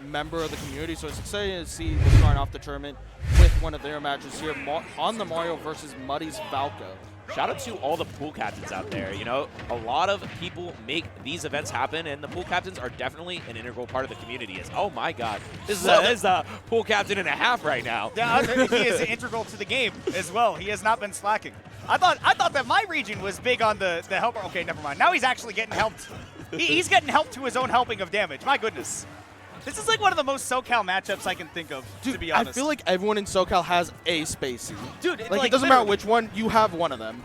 member of the community, so it's exciting to see them starting off the tournament with one of their matches here on the Mario versus Muddy's Falco. Shout out to all the pool captains out there. You know, a lot of people make these events happen, and the pool captains are definitely an integral part of the community. Oh my God, this is a pool captain and a half right now. Yeah, he is integral to the game as well. He has not been slacking. I thought that my region was big on the helper. Okay, never mind. Now he's actually getting helped. He's getting helped to his own helping of damage. My goodness. This is like one of the most SoCal matchups I can think of, to be honest. I feel like everyone in SoCal has a Spacey. Dude, like it doesn't matter which one, you have one of them.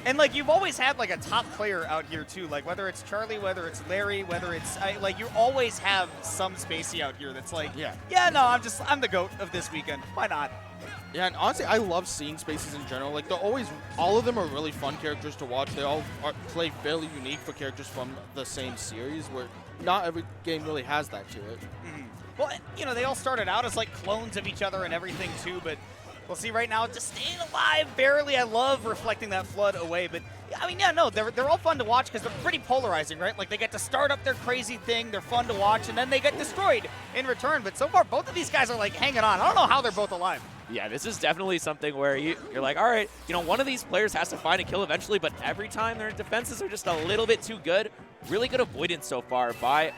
And like you've always had like a top player out here too, like whether it's Charlie, whether it's Larry, whether it's like you always have some Spacey out here that's like, yeah, no, I'm the GOAT of this weekend. Why not? Yeah, and honestly, I love seeing Spaces in general. Like, all of them are really fun characters to watch. They all play fairly unique for characters from the same series, where not every game really has that to it. Well, you know, they all started out as like clones of each other and everything too, but we'll see right now, just staying alive barely. I love reflecting that flood away, but I mean, yeah, no, they're all fun to watch because they're pretty polarizing, right? Like they get to start up their crazy thing, they're fun to watch, and then they get destroyed in return. But so far, both of these guys are like hanging on. I don't know how they're both alive. Yeah, this is definitely something where you're like, all right, you know, one of these players has to find a kill eventually, but every time their defenses are just a little bit too good. Really good avoidance so far by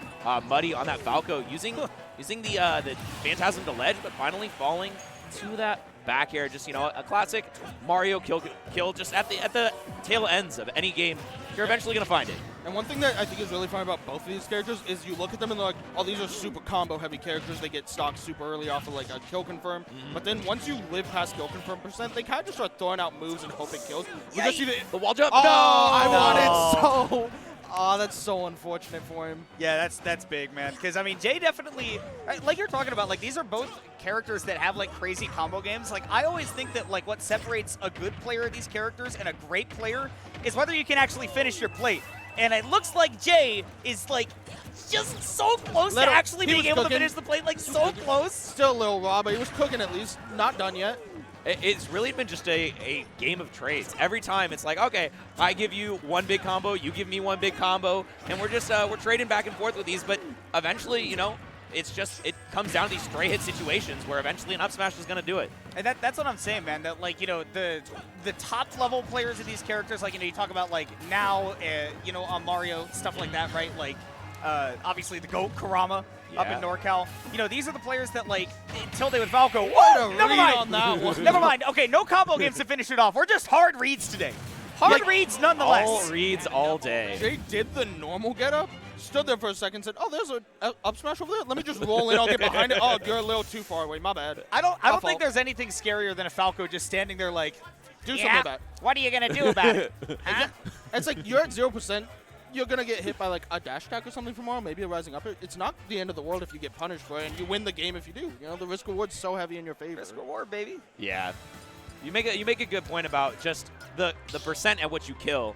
Muddy on that Falco, using the Phantasm to ledge, but finally falling to that back air. Just, you know, a classic Mario kill just at the tail ends of any game. You're eventually going to find it. And one thing that I think is really fun about both of these characters is you look at them and they're like, oh, these are super combo-heavy characters. They get stocked super early off of like a kill confirm. But then once you live past kill confirm percent, they kind of just start throwing out moves and hope it kills. We just see the wall jump. Oh, no! I wanted so... Oh, that's so unfortunate for him. Yeah, that's big, man. Because, I mean, Jay definitely, like you're talking about, like, these are both characters that have, like, crazy combo games. Like, I always think that, like, what separates a good player of these characters and a great player is whether you can actually finish your plate. And it looks like Jay is, like, just so close to actually being able to finish the plate, like, so close. Still a little raw, but he was cooking at least. Not done yet. It's really been just a game of trades. Every time it's like, okay, I give you one big combo, you give me one big combo, and we're just we're trading back and forth with these. But eventually, you know, it comes down to these stray hit situations where eventually an up smash is going to do it. And that's what I'm saying, man. That, like, you know, the top level players of these characters, like, you know, you talk about like now, you know, on Mario, stuff like that, right? Like, obviously the GOAT Kurama. Up in NorCal. You know, these are the players that, like, until they would Falco. Whoa, never mind. On that one. Never mind. Okay, no combo games to finish it off. We're just hard reads today. Hard reads nonetheless. All reads all day. Jay did the normal getup, stood there for a second, said, oh, there's an up smash over there. Let me just roll in. I'll get behind it. Oh, you're a little too far away. My bad. I don't think there's anything scarier than a Falco just standing there like, do something about it. What are you going to do about it? Huh? It's like you're at 0%. You're going to get hit by like a dash attack or something tomorrow, maybe a rising up. It's not the end of the world if you get punished for it, and you win the game if you do. You know, the risk reward's so heavy in your favor. Risk reward, baby. Yeah. You make a good point about just the percent at which you kill,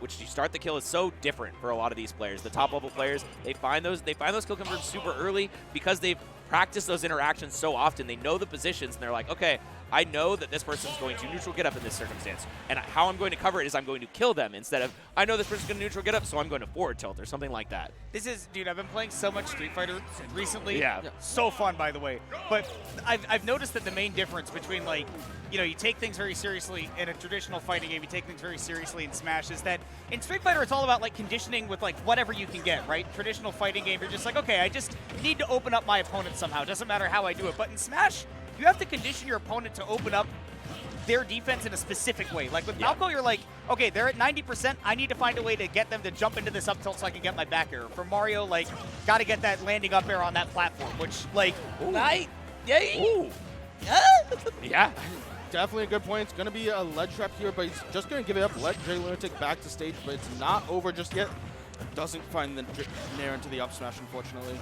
which you start the kill is so different for a lot of these players. The top level players, they find those kill confirms super early because they've practiced those interactions so often. They know the positions and they're like, okay, I know that this person's going to neutral get up in this circumstance, and how I'm going to cover it is I'm going to kill them instead of I know this person's going to neutral get up, so I'm going to forward tilt or something like that. This is, dude, I've been playing so much Street Fighter recently. Yeah. So fun, by the way. But I've noticed that the main difference between, like, you know, you take things very seriously in a traditional fighting game, you take things very seriously in Smash, is that in Street Fighter it's all about, like, conditioning with, like, whatever you can get, right? Traditional fighting game, you're just like, okay, I just need to open up my opponent somehow. Doesn't matter how I do it. But in Smash, you have to condition your opponent to open up their defense in a specific way. Like with Falco, you're like, okay, they're at 90%. I need to find a way to get them to jump into this up tilt so I can get my back air. For Mario, like, got to get that landing up air on that platform, which, like, yeah. Definitely a good point. It's going to be a ledge trap here, but he's just going to give it up, let JayLunatic back to stage, but it's not over just yet. Doesn't find the nair into the up smash, unfortunately.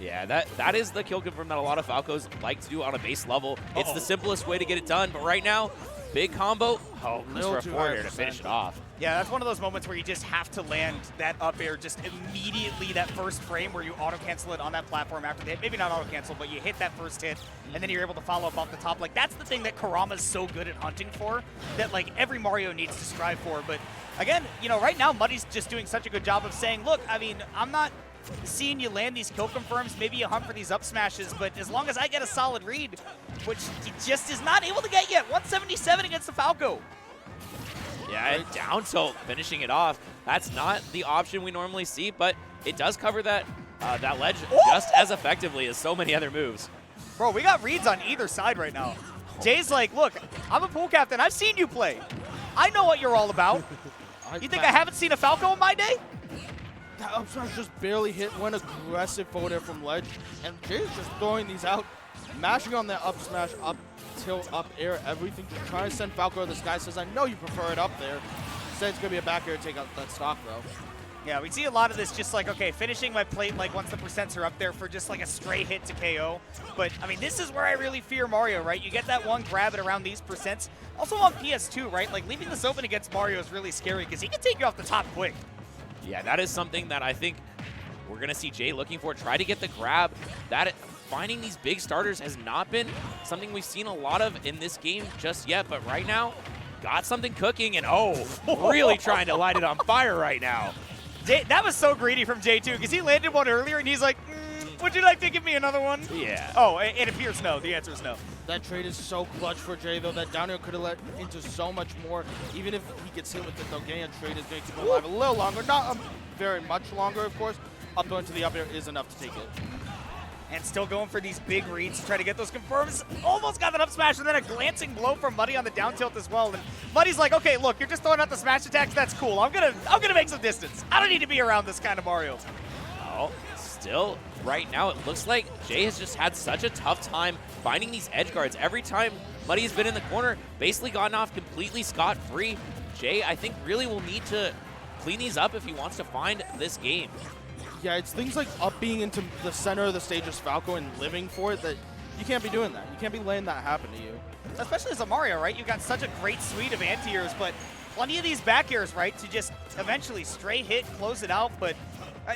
Yeah, that is the kill confirm that a lot of Falcos like to do on a base level. It's the simplest way to get it done, but right now, big combo. Oh, just for a forward air to finish it off. Yeah, that's one of those moments where you just have to land that up air just immediately, that first frame where you auto-cancel it on that platform after the hit. Maybe not auto-cancel, but you hit that first hit, and then you're able to follow up off the top. Like, that's the thing that Kurama's so good at hunting for, that, like, every Mario needs to strive for. But, again, you know, right now, Muddy's just doing such a good job of saying, look, I mean, I'm not seeing you land these kill confirms. Maybe you hunt for these up smashes, but as long as I get a solid read, which he just is not able to get yet. 177 against the Falco. Yeah, and down tilt, finishing it off. That's not the option we normally see, but it does cover that that ledge just as effectively as so many other moves. Bro, we got reads on either side right now. Jay's like, look, I'm a pool captain. I've seen you play. I know what you're all about. You think I haven't seen a Falco in my day? That up smash just barely hit. Went aggressive forward there from ledge, and Jay's just throwing these out, mashing on that up smash, up tilt, up air, everything, just trying to send Falco to the sky. Says, I know you prefer it up there. Said it's gonna be a back air to take out that stock though. Yeah, we see a lot of this just like, okay, finishing my plate like once the percents are up there for just like a stray hit to KO. But, I mean, this is where I really fear Mario, right? You get that one grab at around these percents. Also on PS2, right? Like, leaving this open against Mario is really scary because he can take you off the top quick. Yeah, that is something that I think we're going to see Jay looking for. Try to get the grab. Finding these big starters has not been something we've seen a lot of in this game just yet. But right now, got something cooking, and really trying to light it on fire right now. Jay, that was so greedy from Jay, too, because he landed one earlier, and he's like, would you like to give me another one? Yeah. Oh, it appears no. The answer is no. That trade is so clutch for Jay, though. That down air could have let into so much more. Even if he gets hit with it, though, getting a trade is going to keep him alive a little longer. Not very much longer, of course. Up going to the up air is enough to take it. And still going for these big reads to try to get those confirms. Almost got that up smash, and then a glancing blow from Muddy on the down tilt as well. And Muddy's like, okay, look, you're just throwing out the smash attacks. That's cool. I'm gonna make some distance. I don't need to be around this kind of Mario. Oh, still, right now, it looks like Jay has just had such a tough time finding these edge guards. Every time Muddy's been in the corner, basically gotten off completely scot-free. Jay, I think, really will need to clean these up if he wants to find this game. Yeah, it's things like up being into the center of the stage as Falco and living for it that you can't be doing that. You can't be letting that happen to you. Especially as a Mario, right? You've got such a great suite of anti-airs, but plenty of these back airs, right, to just eventually stray hit, close it out, but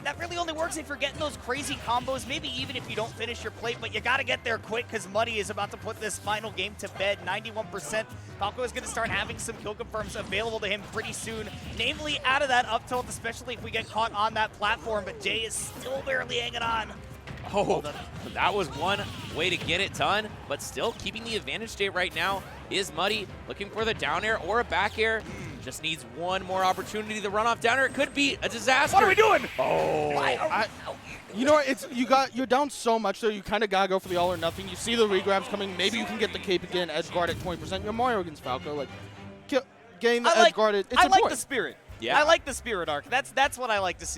that really only works if you're getting those crazy combos, maybe even if you don't finish your plate, but you got to get there quick because Muddy is about to put this final game to bed. 91%. Falco is going to start having some kill confirms available to him pretty soon, namely out of that up tilt, especially if we get caught on that platform, but Jay is still barely hanging on. Oh, that was one way to get it done, but still keeping the advantage state right now is Muddy, looking for the down air or a back air. Just needs one more opportunity to run off down air. It could be a disaster. What are we doing? Oh. You know what? You're down so much there. You kind of gotta go for the all or nothing. You see the regrabs coming. Maybe you can get the cape again, edge guard at 20%. You're Mario against Falco. Like, getting the edge guard, it's I important. like the spirit. Yeah. I like the spirit arc. That's what I like to see.